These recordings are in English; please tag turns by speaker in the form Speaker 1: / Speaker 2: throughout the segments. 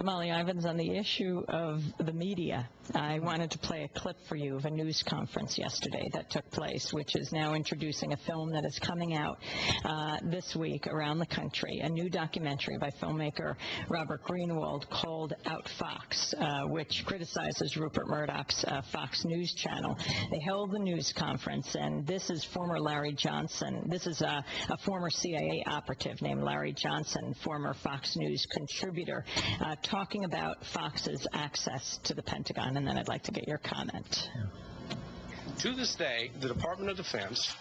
Speaker 1: Molly Ivins, on the issue of the media, I wanted to play a clip for you of a news conference yesterday that took place, which is now introducing a film that is coming out this week around the country, a new documentary by filmmaker Robert Greenwald called Out Fox, which criticizes Rupert Murdoch's Fox News channel. They held the news conference, and this is former Larry Johnson. This is a former CIA operative named Larry Johnson, former Fox News contributor, talking about Fox's access to the Pentagon, and then I'd like to get your comment.
Speaker 2: To this day, the Department of Defense,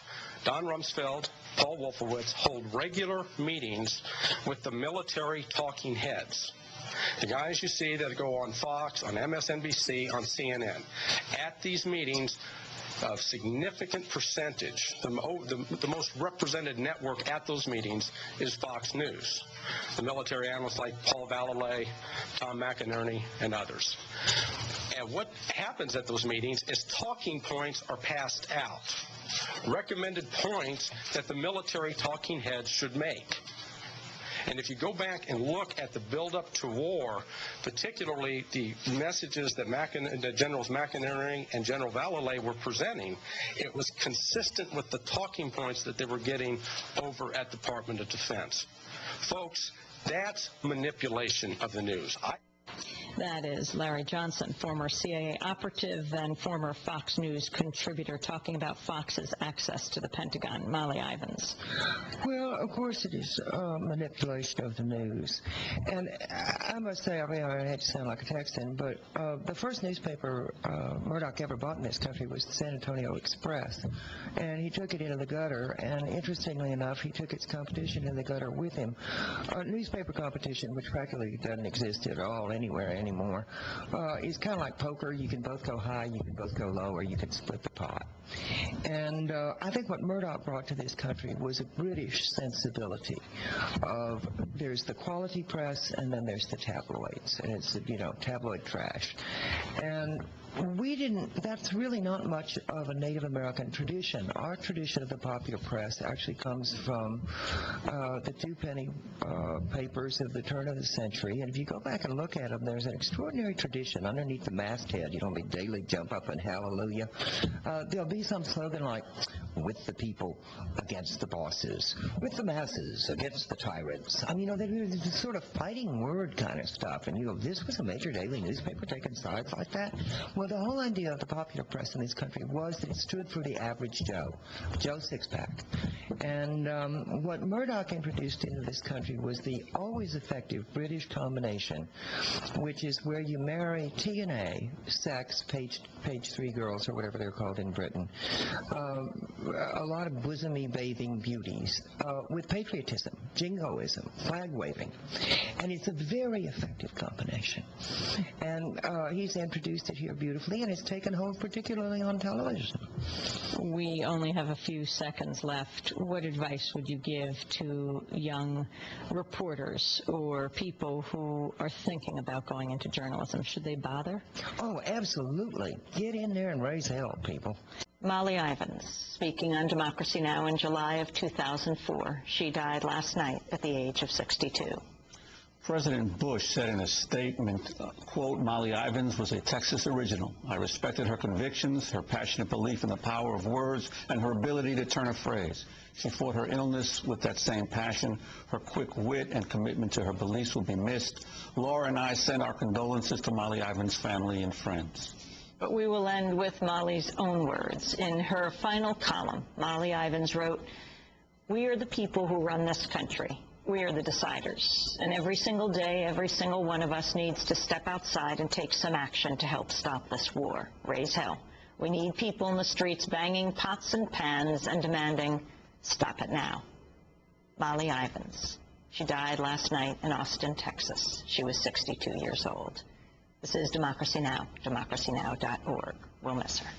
Speaker 2: Don Rumsfeld, Paul Wolfowitz, hold regular meetings with the military talking heads. The guys you see that go on Fox, on MSNBC, on CNN. At these meetings, a significant percentage, the most represented network at those meetings is Fox News. The military analysts like Paul Valalay, Tom McInerney, and others. And what happens at those meetings is talking points are passed out, recommended points that the military talking heads should make. And if you go back and look at the buildup to war, particularly the messages that Generals McInerney and General Valalay were presenting, it was consistent with the talking points that they were getting over at the Department of Defense. Folks, that's manipulation of the news.
Speaker 1: That is Larry Johnson, former CIA operative and former Fox News contributor, talking about Fox's access to the Pentagon. Molly Ivins.
Speaker 3: Well, of course it is manipulation of the news. And I must say, I hate to sound like a Texan, but the first newspaper Murdoch ever bought in this country was the San Antonio Express. And he took it into the gutter, and interestingly enough, he took its competition in the gutter with him. Newspaper competition, which practically doesn't exist at all anywhere anymore, is kind of like poker. You can both go high, you can both go low, or you can split the pot. And I think what Murdoch brought to this country was a British sensibility of there's the quality press and then there's the tabloids, and it's, tabloid trash. And that's really not much of a Native American tradition. Our tradition of the popular press actually comes from the two-penny papers of the turn of the century. And if you go back and look at them, there's an extraordinary tradition underneath the masthead. The daily jump up and hallelujah. There'll be some slogan like, with the people against the bosses, with the masses against the tyrants. There's this sort of fighting word kind of stuff. And this was a major daily newspaper taking sides like that? Well, the whole idea of the popular press in this country was that it stood for the average Joe Sixpack. And what Murdoch introduced into this country was the always effective British combination, which is where you marry T&A, sex, page 3 girls, or whatever they're called in Britain, a lot of bosomy bathing beauties, with patriotism, jingoism, flag waving. And it's a very effective combination. And he's introduced it here beautifully, and it's taken hold particularly on television.
Speaker 1: We only have a few seconds left. What advice would you give to young reporters or people who are thinking about going into journalism? Should they bother?
Speaker 3: Oh, absolutely. Get in there and raise hell, people.
Speaker 1: Molly Ivins, speaking on Democracy Now! In July of 2004. She died last night at the age of 62.
Speaker 4: President Bush said in a statement, quote, Molly Ivins was a Texas original. I respected her convictions, her passionate belief in the power of words, and her ability to turn a phrase. She fought her illness with that same passion. Her quick wit and commitment to her beliefs will be missed. Laura and I send our condolences to Molly Ivins' family and friends.
Speaker 1: But we will end with Molly's own words. In her final column, Molly Ivins wrote, "We are the people who run this country. We are the deciders. And every single day, every single one of us needs to step outside and take some action to help stop this war. Raise hell. We need people in the streets banging pots and pans and demanding, stop it now." Molly Ivins. She died last night in Austin, Texas. She was 62 years old. This is Democracy Now!, democracynow.org. We'll miss her.